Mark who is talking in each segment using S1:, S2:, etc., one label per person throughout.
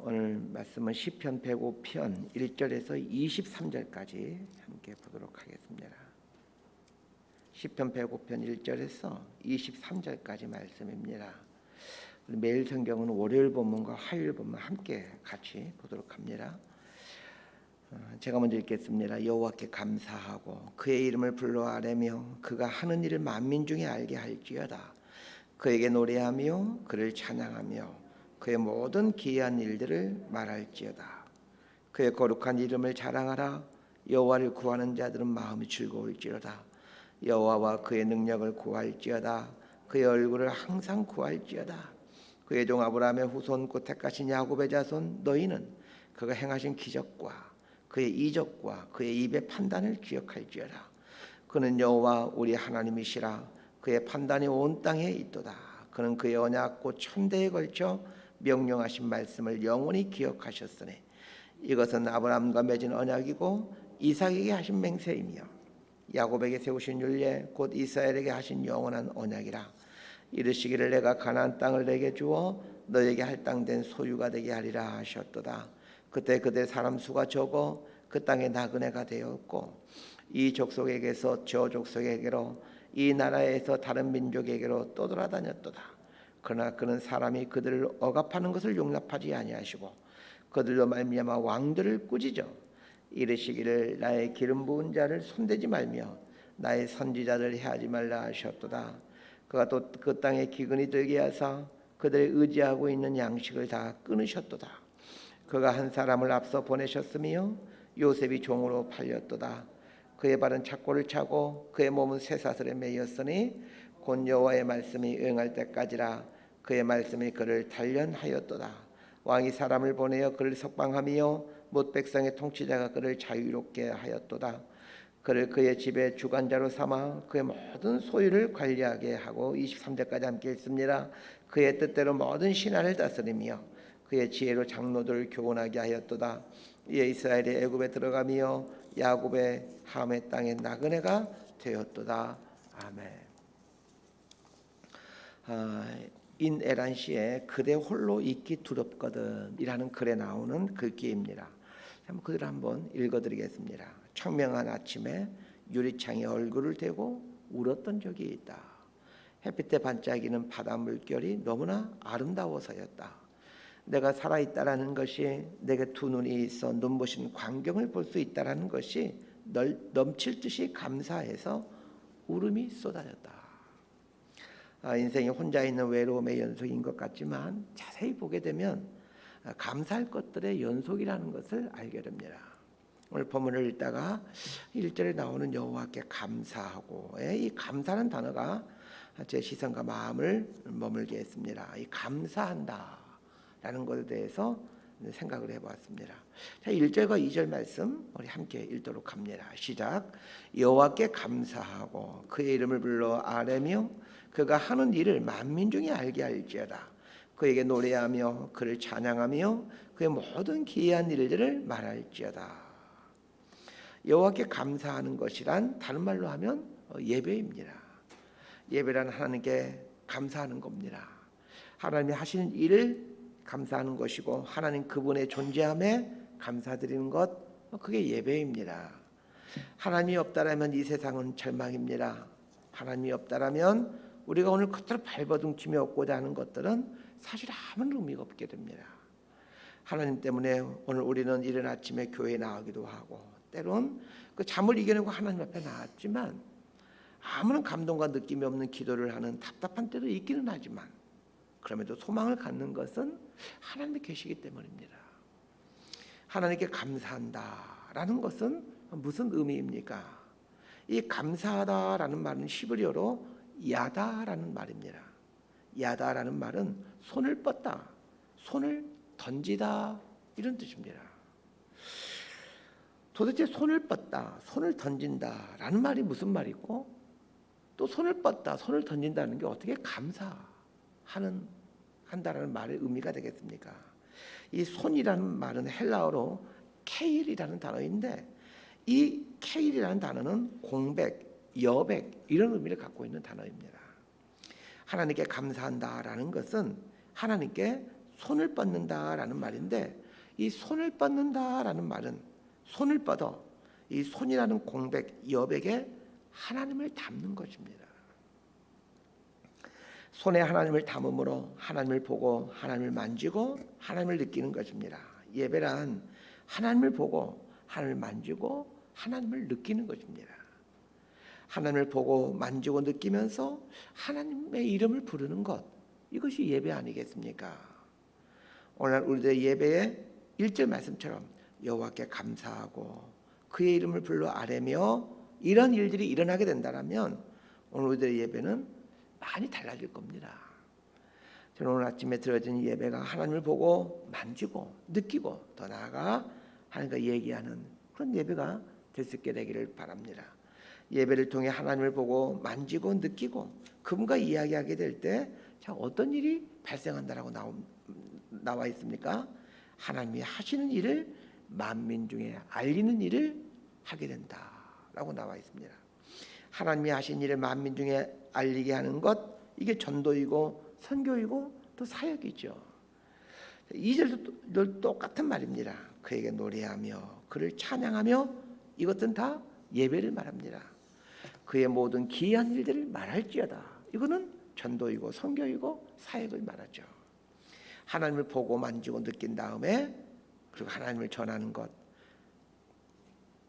S1: 오늘 말씀은 시편 105편 1절에서 23절까지 함께 보도록 하겠습니다. 시편 105편 1절에서 23절까지 말씀입니다. 매일 성경은 월요일 본문과 화요일 본문 함께 같이 보도록 합니다. 제가 먼저 읽겠습니다. 여호와께 감사하고 그의 이름을 불러 아뢰며 그가 하는 일을 만민 중에 알게 할지어다. 그에게 노래하며 그를 찬양하며 그의 모든 기이한 일들을 말할지어다. 그의 거룩한 이름을 자랑하라. 여호와를 구하는 자들은 마음이 즐거울지어다. 여호와와 그의 능력을 구할지어다. 그의 얼굴을 항상 구할지어다. 그의 종 아브라함의 후손 곧 택하신 야곱의 자손 너희는 그가 행하신 기적과 그의 이적과 그의 입의 판단을 기억할지어다. 그는 여호와 우리 하나님이시라. 그의 판단이 온 땅에 있도다. 그는 그의 언약 곧 천대에 걸쳐 명령하신 말씀을 영원히 기억하셨으니 이것은 아브라함과 맺은 언약이고 이삭에게 하신 맹세이며 야곱에게 세우신 율례 곧 이스라엘에게 하신 영원한 언약이라. 이르시기를 내가 가나안 땅을 내게 주어 너에게 할당된 소유가 되게 하리라 하셨도다. 그때 그들 사람 수가 적어 그 땅에 나그네가 되었고 이 족속에게서 저 족속에게로 이 나라에서 다른 민족에게로 떠돌아다녔도다. 그러나 그는 사람이 그들을 억압하는 것을 용납하지 아니하시고 그들로 말미암아 왕들을 꾸짖어 이르시기를 나의 기름 부은 자를 손대지 말며 나의 선지자를 해하지 말라 하셨도다. 그가 또 그 땅에 기근이 들게 하사 그들의 의지하고 있는 양식을 다 끊으셨도다. 그가 한 사람을 앞서 보내셨으며 요셉이 종으로 팔렸도다. 그의 발은 착고를 차고 그의 몸은 쇠사슬에 매였으니 곧 여호와의 말씀이 응할 때까지라. 그의 말씀이 그를 단련하였도다. 왕이 사람을 보내어 그를 석방하며 못 백성의 통치자가 그를 자유롭게 하였도다. 그를 그의 집의 주관자로 삼아 그의 모든 소유를 관리하게 하고 23절까지 함께 읽습니다. 그의 뜻대로 모든 신하를 다스리며 그의 지혜로 장로들을 교훈하게 하였도다. 이에 이스라엘이 애굽에 들어가며 야곱의 함의 땅에 나그네가 되었도다. 아멘. 인에란시의 그대 홀로 있기 두렵거든 이라는 글에 나오는 글귀입니다. 그대로 한번 읽어드리겠습니다. 청명한 아침에 유리창에 얼굴을 대고 울었던 적이 있다. 햇빛에 반짝이는 바다 물결이 너무나 아름다워서였다. 내가 살아있다라는 것이 내게 두 눈이 있어 눈부신 광경을 볼 수 있다라는 것이 넘칠 듯이 감사해서 울음이 쏟아졌다. 인생이 혼자 있는 외로움의 연속인 것 같지만 자세히 보게 되면 감사할 것들의 연속이라는 것을 알게 됩니다. 오늘 본문을 읽다가 1절에 나오는 여호와께 감사하고 이 감사라는 단어가 제 시선과 마음을 머물게 했습니다. 이 감사한다라는 것에 대해서 생각을 해보았습니다. 자, 1절과 2절 말씀 우리 함께 읽도록 합니다. 시작. 여호와께 감사하고 그의 이름을 불러 아뢰며 그가 하는 일을 만민 중에 알게 할지어다. 그에게 노래하며 그를 찬양하며 그의 모든 기이한 일들을 말할지어다. 여호와께 감사하는 것이란 다른 말로 하면 예배입니다. 예배란 하나님께 감사하는 겁니다. 하나님이 하시는 일을 감사하는 것이고 하나님 그분의 존재함에 감사드리는 것, 그게 예배입니다. 하나님이 없다라면 이 세상은 절망입니다. 하나님이 없다라면 우리가 오늘 겉으로 발버둥치며 얻고자 하는 것들은 사실 아무런 의미가 없게 됩니다. 하나님 때문에 오늘 우리는 이른 아침에 교회에 나가기도 하고 때론 그 잠을 이겨내고 하나님 앞에 나왔지만 아무런 감동과 느낌이 없는 기도를 하는 답답한 때도 있기는 하지만 그럼에도 소망을 갖는 것은 하나님이 계시기 때문입니다. 하나님께 감사한다라는 것은 무슨 의미입니까? 이 감사하다라는 말은 히브리어로 야다라는 말입니다. 야다라는 말은 손을 뻗다, 손을 던지다 이런 뜻입니다. 도대체 손을 뻗다, 손을 던진다라는 말이 무슨 말이고 또 손을 뻗다, 손을 던진다는 게 어떻게 한다라는 말의 의미가 되겠습니까? 이 손이라는 말은 헬라어로 케일이라는 단어인데 이 케일이라는 단어는 공백, 여백 이런 의미를 갖고 있는 단어입니다. 하나님께 감사한다라는 것은 하나님께 손을 뻗는다라는 말인데, 이 손을 뻗는다라는 말은 손을 뻗어 이 손이라는 공백, 여백에 하나님을 담는 것입니다. 손에 하나님을 담음으로 하나님을 보고 하나님을 만지고 하나님을 느끼는 것입니다. 예배란 하나님을 보고 하나님을 만지고 하나님을 느끼는 것입니다. 하나님을 보고 만지고 느끼면서 하나님의 이름을 부르는 것, 이것이 예배 아니겠습니까? 오늘 우리들의 예배의 1절 말씀처럼 여호와께 감사하고 그의 이름을 불러 아뢰며 이런 일들이 일어나게 된다면 오늘 우리들의 예배는 많이 달라질 겁니다. 저는 오늘 아침에 드려진 예배가 하나님을 보고 만지고 느끼고 더 나아가 하나님과 얘기하는 그런 예배가 될 수 있게 되기를 바랍니다. 예배를 통해 하나님을 보고 만지고 느끼고 그분과 이야기하게 될 때 어떤 일이 발생한다라고 나와 있습니까? 하나님이 하시는 일을 만민 중에 알리는 일을 하게 된다라고 나와 있습니다. 하나님이 하신 일을 만민 중에 알리게 하는 것, 이게 전도이고 선교이고 또 사역이죠. 2절도 똑같은 말입니다. 그에게 노래하며 그를 찬양하며, 이것은 다 예배를 말합니다. 그의 모든 기이한 일들을 말할지어다, 이거는 전도이고 선교이고 사역을 말하죠. 하나님을 보고 만지고 느낀 다음에 그리고 하나님을 전하는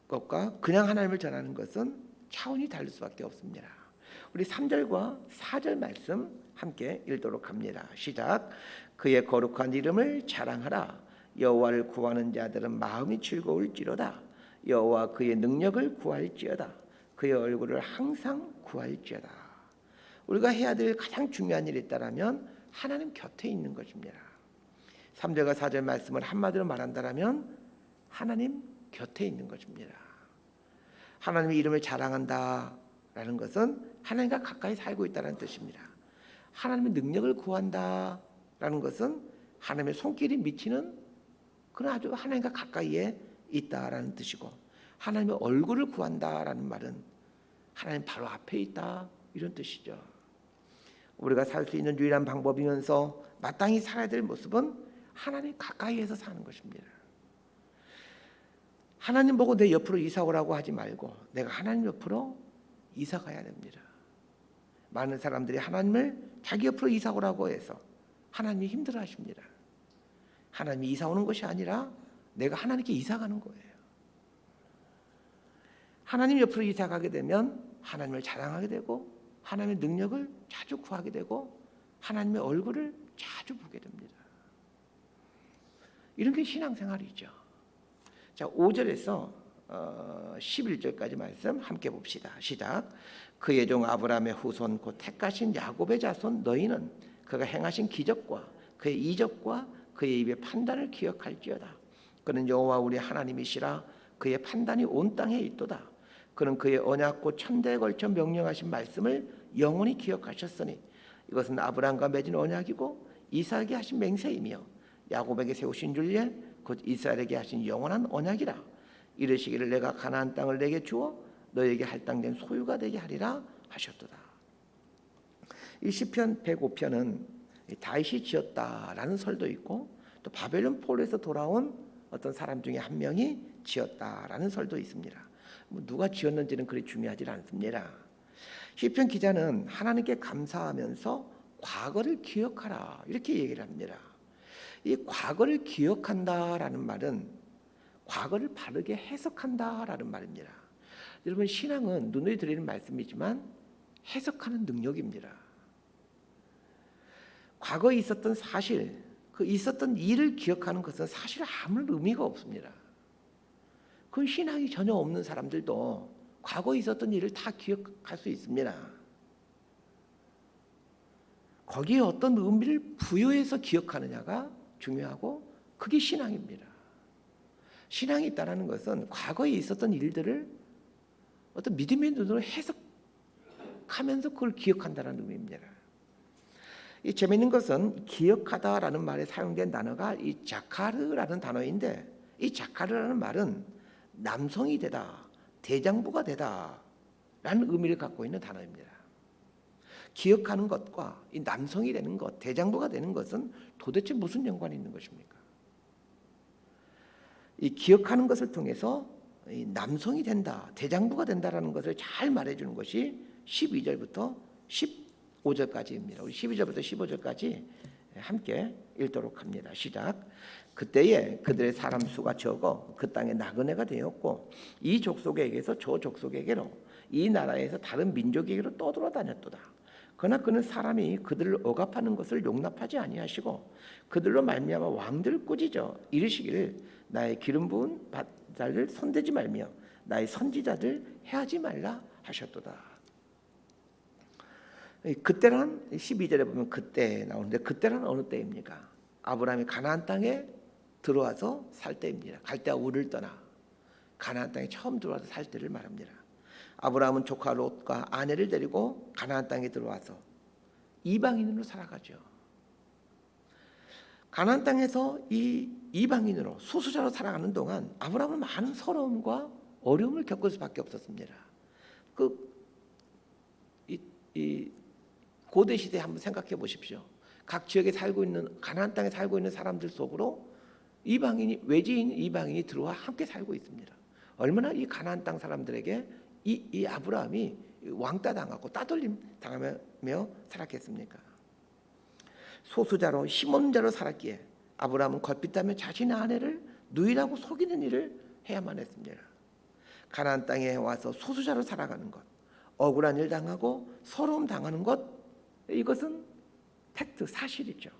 S1: 것과 그냥 하나님을 전하는 것은 차원이 다를 수밖에 없습니다. 우리 3절과 4절 말씀 함께 읽도록 합니다. 시작. 그의 거룩한 이름을 자랑하라. 여호와를 구하는 자들은 마음이 즐거울지로다. 여호와 그의 능력을 구할지어다. 그의 얼굴을 항상 구할지어다. 우리가 해야 될 가장 중요한 일이 있다면 하나님 곁에 있는 것입니다. 3절과 4절 말씀을 한마디로 말한다면 하나님 곁에 있는 것입니다. 하나님의 이름을 자랑한다라는 것은 하나님과 가까이 살고 있다는 뜻입니다. 하나님의 능력을 구한다라는 것은 하나님의 손길이 미치는 그런 아주 하나님과 가까이에 있다라는 뜻이고, 하나님의 얼굴을 구한다라는 말은 하나님 바로 앞에 있다, 이런 뜻이죠. 우리가 살 수 있는 유일한 방법이면서 마땅히 살아야 될 모습은 하나님 가까이에서 사는 것입니다. 하나님 보고 내 옆으로 이사 오라고 하지 말고 내가 하나님 옆으로 이사 가야 됩니다. 많은 사람들이 하나님을 자기 옆으로 이사 오라고 해서 하나님이 힘들어하십니다. 하나님이 이사 오는 것이 아니라 내가 하나님께 이사 가는 거예요. 하나님 옆으로 이사 가게 되면 하나님을 자랑하게 되고 하나님의 능력을 자주 구하게 되고 하나님의 얼굴을 자주 보게 됩니다. 이런 게 신앙생활이죠. 자, 5절에서 11절까지 말씀 함께 봅시다. 시작. 그의 종 아브라함의 후손 곧 택하신 야곱의 자손 너희는 그가 행하신 기적과 그의 이적과 그의 입의 판단을 기억할지어다. 그는 여호와 우리 하나님이시라. 그의 판단이 온 땅에 있도다. 그는 그의 언약 곧 천대에 걸쳐 명령하신 말씀을 영원히 기억하셨으니 이것은 아브라함과 맺은 언약이고 이삭에게 하신 맹세이며 야곱에게 세우신 율례 곧 이스라엘에게 하신 영원한 언약이라. 이르시기를 내가 가나안 땅을 내게 주어 너에게 할당된 소유가 되게 하리라 하셨도다. 이 시편 105편은 다윗이 지었다라는 설도 있고 또 바벨론 포로에서 돌아온 어떤 사람 중에 한 명이 지었다라는 설도 있습니다. 누가 지었는지는 그리 중요하지 않습니다. 시편 기자는 하나님께 감사하면서 과거를 기억하라 이렇게 얘기를 합니다. 이 과거를 기억한다라는 말은 과거를 바르게 해석한다라는 말입니다. 여러분, 신앙은 눈에 들리는 말씀이지만 해석하는 능력입니다. 과거에 있었던 사실, 그 있었던 일을 기억하는 것은 사실 아무런 의미가 없습니다. 그 신앙이 전혀 없는 사람들도 과거에 있었던 일을 다 기억할 수 있습니다. 거기에 어떤 의미를 부여해서 기억하느냐가 중요하고 그게 신앙입니다. 신앙이 있다는 것은 과거에 있었던 일들을 어떤 믿음의 눈으로 해석하면서 그걸 기억한다는 의미입니다. 이 재미있는 것은 기억하다라는 말에 사용된 단어가 이 자카르라는 단어인데 이 자카르라는 말은 남성이 되다, 대장부가 되다라는 의미를 갖고 있는 단어입니다. 기억하는 것과 이 남성이 되는 것, 대장부가 되는 것은 도대체 무슨 연관이 있는 것입니까? 이 기억하는 것을 통해서 이 남성이 된다, 대장부가 된다라는 것을 잘 말해주는 것이 12절부터 15절까지입니다. 우리 12절부터 15절까지 함께 읽도록 합니다. 시작. 그때에 그들의 사람 수가 적어 그 땅에 나그네가 되었고 이 족속에게서 저 족속에게로 이 나라에서 다른 민족에게로 떠돌아다녔도다. 그러나 그는 사람이 그들을 억압하는 것을 용납하지 아니하시고 그들로 말미암아 왕들을 꾸짖어 이르시기를 나의 기름 부은 자를 손대지 말며 나의 선지자들 해하지 말라 하셨도다. 그때란 12절에 보면 그때 나오는데 그때란 어느 때입니까? 아브라함이 가나안 땅에 들어와서 살 때입니다. 갈대아 우를 떠나 가나안 땅에 처음 들어와서 살 때를 말합니다. 아브라함은 조카 롯과 아내를 데리고 가나안 땅에 들어와서 이방인으로 살아가죠. 가나안 땅에서 이 이방인으로 소수자로 살아가는 동안 아브라함은 많은 서러움과 어려움을 겪을 수밖에 없었습니다. 이 고대 시대 한번 생각해 보십시오. 각 지역에 살고 있는 가나안 땅에 살고 있는 사람들 속으로 이방인이 외지인 이방인이 들어와 함께 살고 있습니다. 얼마나 이 가나안 땅 사람들에게 이 아브라함이 왕따 당하고 따돌림 당하며 살았겠습니까? 소수자로 힘없는 자로 살았기에 아브라함은 걸핏하며 자신의 아내를 누이라고 속이는 일을 해야만 했습니다. 가나안 땅에 와서 소수자로 살아가는 것, 억울한 일 당하고 서러움 당하는 것, 이것은 팩트, 사실이죠.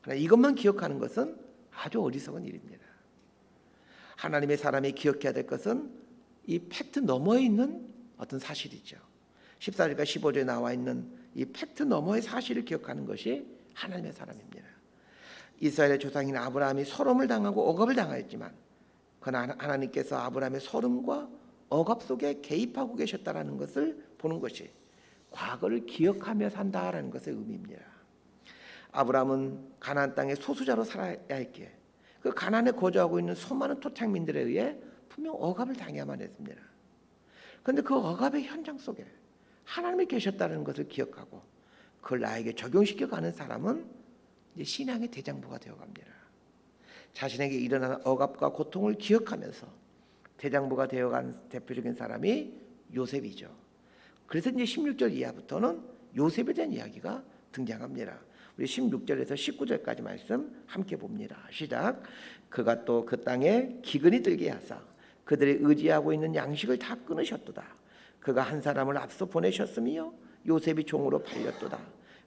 S1: 그러나 이것만 기억하는 것은 아주 어리석은 일입니다. 하나님의 사람이 기억해야 될 것은 이 팩트 너머에 있는 어떤 사실이죠. 14절과 15절에 나와 있는 이 팩트 너머의 사실을 기억하는 것이 하나님의 사람입니다. 이스라엘의 조상인 아브라함이 서름을 당하고 억압을 당하였지만 그러나 하나님께서 아브라함의 서름과 억압 속에 개입하고 계셨다라는 것을 보는 것이 과거를 기억하며 산다라는 것의 의미입니다. 아브라함은 가나안 땅의 소수자로 살아야 했기에 그 가나안에 거주하고 있는 수많은 토착민들에 의해 분명 억압을 당해야만 했습니다. 그런데 그 억압의 현장 속에 하나님이 계셨다는 것을 기억하고 그걸 나에게 적용시켜가는 사람은 이제 신앙의 대장부가 되어갑니다. 자신에게 일어나는 억압과 고통을 기억하면서 대장부가 되어간 대표적인 사람이 요셉이죠. 그래서 이제 16절 이하부터는 요셉에 대한 이야기가 등장합니다. 우리 16절에서 19절까지 말씀 함께 봅니다. 시작. 그가 또 그 땅에 기근이 들게 하사 그들이 의지하고 있는 양식을 다 끊으셨도다. 그가 한 사람을 앞서 보내셨으며 요셉이 종으로 팔렸도다.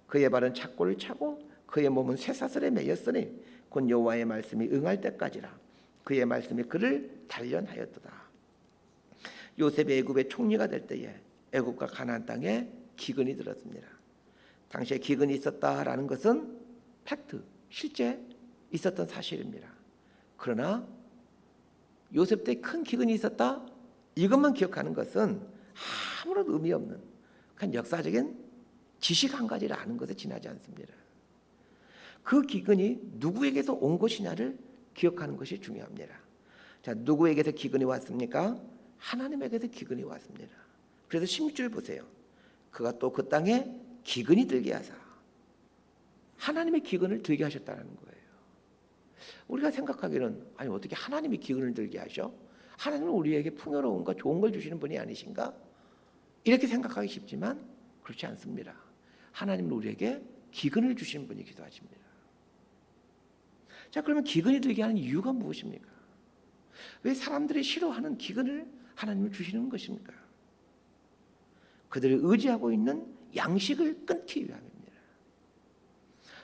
S1: 그의 발은 착고를 차고 그의 몸은 쇠사슬에 매였으니 곧 여호와의 말씀이 응할 때까지라. 그의 말씀이 그를 단련하였도다. 요셉이 애굽의 총리가 될 때에 애굽과 가나안 땅에 기근이 들었습니다. 당시에 기근이 있었다라는 것은 팩트, 실제 있었던 사실입니다. 그러나 요셉 때 큰 기근이 있었다, 이것만 기억하는 것은 아무런 의미 없는 그냥 역사적인 지식 한 가지를 아는 것에 지나지 않습니다. 그 기근이 누구에게서 온 것이냐를 기억하는 것이 중요합니다. 자, 누구에게서 기근이 왔습니까? 하나님에게서 기근이 왔습니다. 그래서 16절 보세요. 그가 또 그 땅에 기근이 들게 하사 하나님의 기근을 들게 하셨다는 거예요. 우리가 생각하기는 아니 어떻게 하나님이 기근을 들게 하셔? 하나님은 우리에게 풍요로움과 좋은 걸 주시는 분이 아니신가? 이렇게 생각하기 쉽지만 그렇지 않습니다. 하나님은 우리에게 기근을 주시는 분이기도 하십니다. 자, 그러면 기근이 들게 하는 이유가 무엇입니까? 왜 사람들이 싫어하는 기근을 하나님을 주시는 것입니까? 그들이 의지하고 있는 양식을 끊기 위함입니다.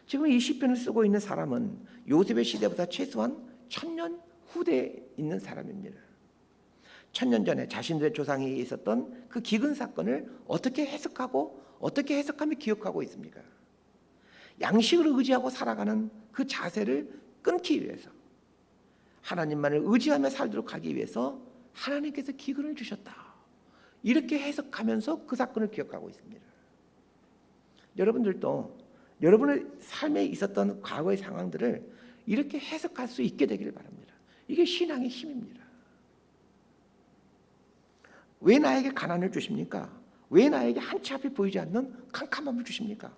S1: 지금 이 시편을 쓰고 있는 사람은 요셉의 시대보다 최소한 1000년 후대에 있는 사람입니다. 1000년 전에 자신들의 조상이 있었던 그 기근 사건을 어떻게 해석하고 어떻게 해석하며 기억하고 있습니까? 양식을 의지하고 살아가는 그 자세를 끊기 위해서 하나님만을 의지하며 살도록 하기 위해서 하나님께서 기근을 주셨다. 이렇게 해석하면서 그 사건을 기억하고 있습니다. 여러분들도 여러분의 삶에 있었던 과거의 상황들을 이렇게 해석할 수 있게 되기를 바랍니다. 이게 신앙의 힘입니다. 왜 나에게 가난을 주십니까? 왜 나에게 한치 앞이 보이지 않는 캄캄함을 주십니까?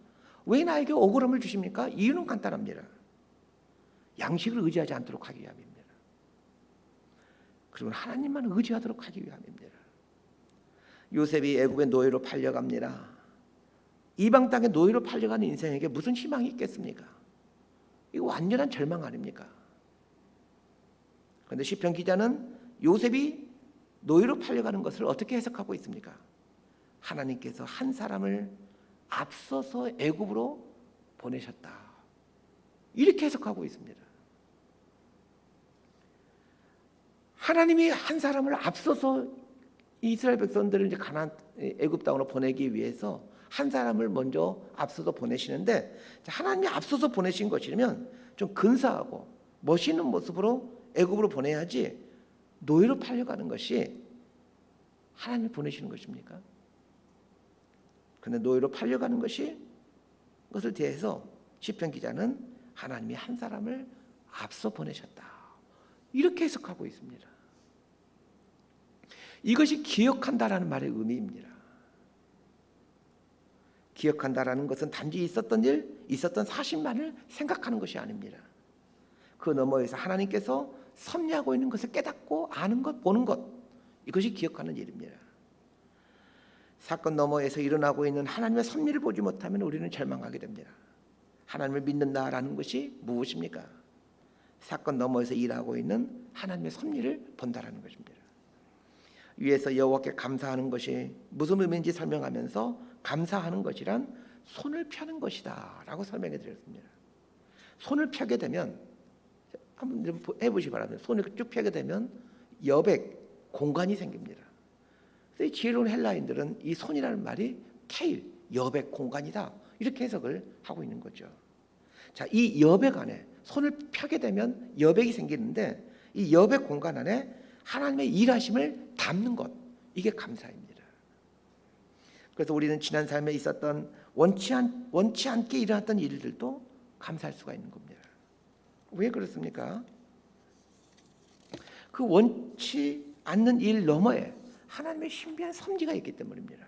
S1: 왜 나에게 억울함을 주십니까? 이유는 간단합니다. 양식을 의지하지 않도록 하기 위함입니다. 그리고 하나님만 의지하도록 하기 위함입니다. 요셉이 애굽의 노예로 팔려갑니다. 이방 땅의 노예로 팔려가는 인생에게 무슨 희망이 있겠습니까? 이거 완전한 절망 아닙니까? 그런데 시편 기자는 요셉이 노예로 팔려가는 것을 어떻게 해석하고 있습니까? 하나님께서 한 사람을 앞서서 애굽으로 보내셨다. 이렇게 해석하고 있습니다. 하나님이 한 사람을 앞서서 이스라엘 백성들을 이제 가나안 애굽 땅으로 보내기 위해서 한 사람을 먼저 앞서서 보내시는데, 하나님이 앞서서 보내신 것이면 좀 근사하고 멋있는 모습으로 애굽으로 보내야지 노예로 팔려가는 것이 하나님이 보내시는 것입니까? 그런데 노예로 팔려가는 것을 대해서 시편 기자는 하나님이 한 사람을 앞서 보내셨다. 이렇게 해석하고 있습니다. 이것이 기억한다라는 말의 의미입니다. 기억한다라는 것은 단지 있었던 일, 있었던 사실만을 생각하는 것이 아닙니다. 그 너머에서 하나님께서 섭리하고 있는 것을 깨닫고 아는 것, 보는 것, 이것이 기억하는 일입니다. 사건 너머에서 일어나고 있는 하나님의 섭리를 보지 못하면 우리는 절망하게 됩니다. 하나님을 믿는다라는 것이 무엇입니까? 사건 너머에서 일하고 있는 하나님의 섭리를 본다라는 것입니다. 위에서 여호와께 감사하는 것이 무슨 의미인지 설명하면서 감사하는 것이란 손을 펴는 것이다 라고 설명해 드렸습니다. 손을 펴게 되면, 한번 좀 해보시기 바랍니다. 손을 쭉 펴게 되면 여백, 공간이 생깁니다. 그래서 이 지혜로운 헬라인들은 이 손이라는 말이 케일, 여백, 공간이다, 이렇게 해석을 하고 있는 거죠. 자, 이 여백 안에 손을 펴게 되면 여백이 생기는데, 이 여백 공간 안에 하나님의 일하심을 담는 것, 이게 감사입니다. 그래서 우리는 지난 삶에 있었던 원치 않게 일어났던 일들도 감사할 수가 있는 겁니다. 왜 그렇습니까? 그 원치 않는 일 너머에 하나님의 신비한 섭리가 있기 때문입니다.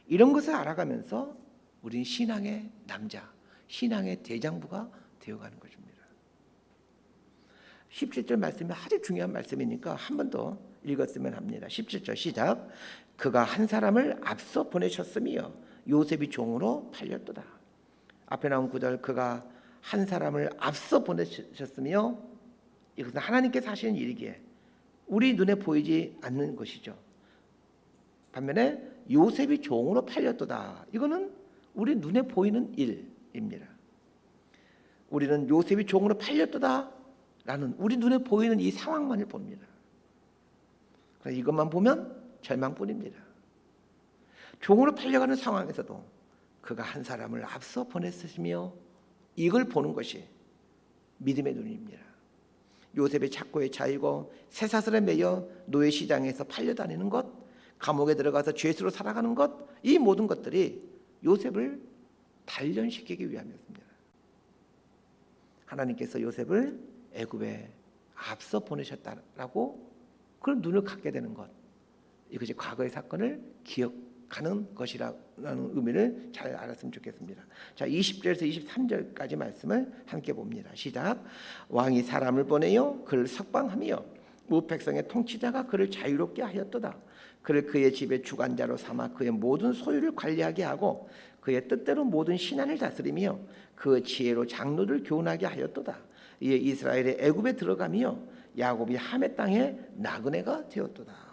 S1: 이런 것을 알아가면서 우리는 신앙의 남자, 신앙의 대장부가 되어가는 것입니다. 17절 말씀이 아주 중요한 말씀이니까 한 번 더 읽었으면 합니다. 17절 시작. 그가 한 사람을 앞서 보내셨으며 요셉이 종으로 팔렸도다. 앞에 나온 구절, 그가 한 사람을 앞서 보내셨으며, 이것은 하나님께서 하시는 일이기에 우리 눈에 보이지 않는 것이죠. 반면에 요셉이 종으로 팔렸도다, 이거는 우리 눈에 보이는 일입니다. 우리는 요셉이 종으로 팔렸도다 라는 우리 눈에 보이는 이 상황만을 봅니다. 이것만 보면 절망뿐입니다. 종으로 팔려가는 상황에서도 그가 한 사람을 앞서 보냈으며, 이걸 보는 것이 믿음의 눈입니다. 요셉의 착고에 차이고 쇠사슬에 매여 노예 시장에서 팔려다니는 것, 감옥에 들어가서 죄수로 살아가는 것, 이 모든 것들이 요셉을 단련시키기 위함이었습니다. 하나님께서 요셉을 애굽에 앞서 보내셨다라고 그런 눈을 갖게 되는 것, 이것이 과거의 사건을 기억하는 것이라는 의미를 잘 알았으면 좋겠습니다. 자, 20절에서 23절까지 말씀을 함께 봅니다. 시작. 왕이 사람을 보내요 그를 석방하며 무백성의 통치자가 그를 자유롭게 하였도다. 그를 그의 집의 주관자로 삼아 그의 모든 소유를 관리하게 하고 그의 뜻대로 모든 신한을 다스리며 그 지혜로 장로를 교훈하게 하였도다. 이에 이스라엘의 애굽에 들어가며 야곱이 함의 땅에 나그네가 되었도다.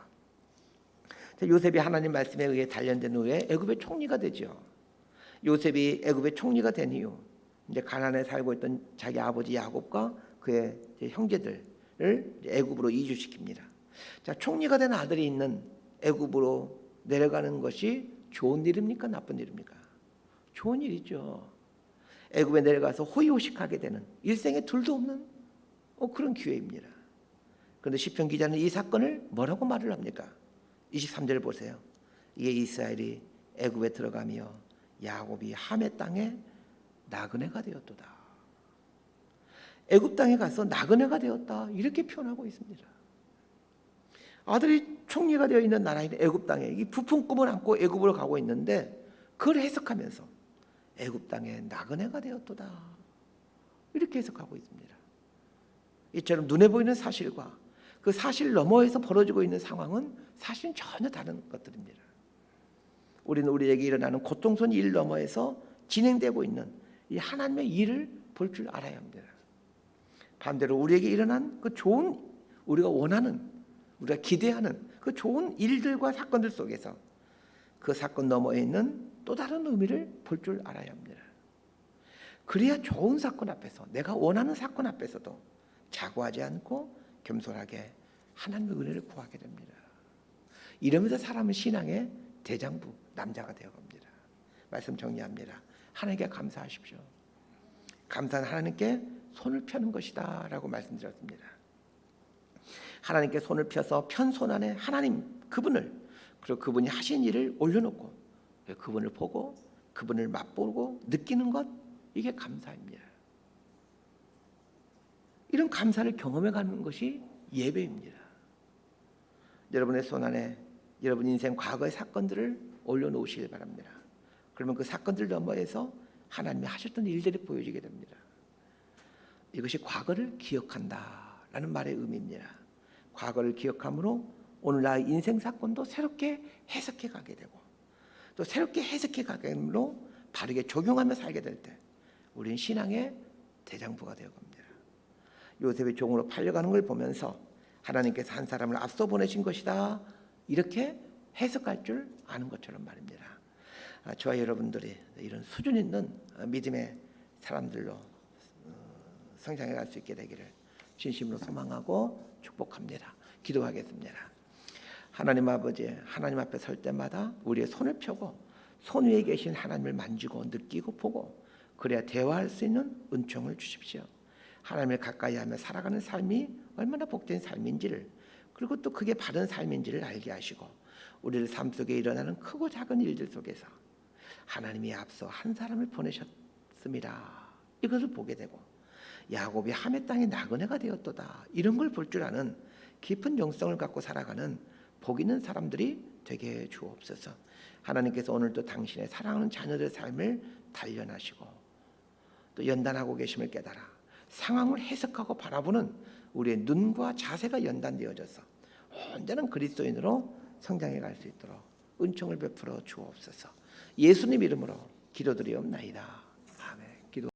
S1: 요셉이 하나님 말씀에 의해 단련된 후에 애굽의 총리가 되죠. 요셉이 애굽의 총리가 된 이후 이제 가나안에 살고 있던 자기 아버지 야곱과 그의 형제들을 애굽으로 이주시킵니다. 자, 총리가 된 아들이 있는 애굽으로 내려가는 것이 좋은 일입니까? 나쁜 일입니까? 좋은 일이죠. 애굽에 내려가서 호의호식하게 되는, 일생에 둘도 없는 그런 기회입니다. 그런데 시편 기자는 이 사건을 뭐라고 말을 합니까? 23절 보세요. 이에 이스라엘이 애굽에 들어가며 야곱이 함의 땅에 나그네가 되었도다. 애굽 땅에 가서 나그네가 되었다, 이렇게 표현하고 있습니다. 아들이 총리가 되어 있는 나라인 애굽 땅에 이 부푼 꿈을 안고 애굽으로 가고 있는데 그걸 해석하면서 애굽 땅에 나그네가 되었도다 이렇게 해석하고 있습니다. 이처럼 눈에 보이는 사실과 그 사실 너머에서 벌어지고 있는 상황은 사실은 전혀 다른 것들입니다. 우리는 우리에게 일어나는 고통스러운 일 너머에서 진행되고 있는 이 하나님의 일을 볼 줄 알아야 합니다. 반대로 우리에게 일어난 그 좋은, 우리가 원하는, 우리가 기대하는 그 좋은 일들과 사건들 속에서 그 사건 너머에 있는 또 다른 의미를 볼 줄 알아야 합니다. 그래야 좋은 사건 앞에서, 내가 원하는 사건 앞에서도 자고하지 않고 겸손하게 하나님의 은혜를 구하게 됩니다. 이러면서 사람은 신앙의 대장부, 남자가 되어갑니다. 말씀 정리합니다. 하나님께 감사하십시오. 감사는 하나님께 손을 펴는 것이다 라고 말씀드렸습니다. 하나님께 손을 펴서 편 손 안에 하나님 그분을, 그리고 그분이 하신 일을 올려놓고 그분을 보고 그분을 맛보고 느끼는 것, 이게 감사입니다. 이런 감사를 경험해가는 것이 예배입니다. 여러분의 손 안에 여러분 인생 과거의 사건들을 올려놓으시길 바랍니다. 그러면 그 사건들 너머에서 하나님이 하셨던 일들이 보여지게 됩니다. 이것이 과거를 기억한다라는 말의 의미입니다. 과거를 기억함으로 오늘 나의 인생 사건도 새롭게 해석해 가게 되고 또 새롭게 해석해 가게 되므로 바르게 적용하며 살게 될 때 우리는 신앙의 대장부가 되어 갑니다. 요셉의 종으로 팔려가는 걸 보면서 하나님께서 한 사람을 앞서 보내신 것이다 이렇게 해석할 줄 아는 것처럼 말입니다. 저와 여러분들이 이런 수준 있는 믿음의 사람들로 성장해 갈 수 있게 되기를 진심으로 소망하고 축복합니다. 기도하겠습니다. 하나님 아버지, 하나님 앞에 설 때마다 우리의 손을 펴고 손 위에 계신 하나님을 만지고 느끼고 보고 그래야 대화할 수 있는 은총을 주십시오. 하나님을 가까이 하며 살아가는 삶이 얼마나 복된 삶인지를, 그리고 또 그게 바른 삶인지를 알게 하시고 우리의 삶 속에 일어나는 크고 작은 일들 속에서 하나님이 앞서 한 사람을 보내셨습니다. 이것을 보게 되고 야곱이 하멜 땅의 나그네가 되었도다 이런 걸 볼 줄 아는 깊은 영성을 갖고 살아가는 복 있는 사람들이 되게 주옵소서. 하나님께서 오늘도 당신의 사랑하는 자녀들의 삶을 단련하시고 또 연단하고 계심을 깨달아 상황을 해석하고 바라보는 우리의 눈과 자세가 연단되어져서 온전한 그리스도인으로 성장해 갈 수 있도록 은총을 베풀어 주옵소서. 예수님 이름으로 기도드리옵나이다.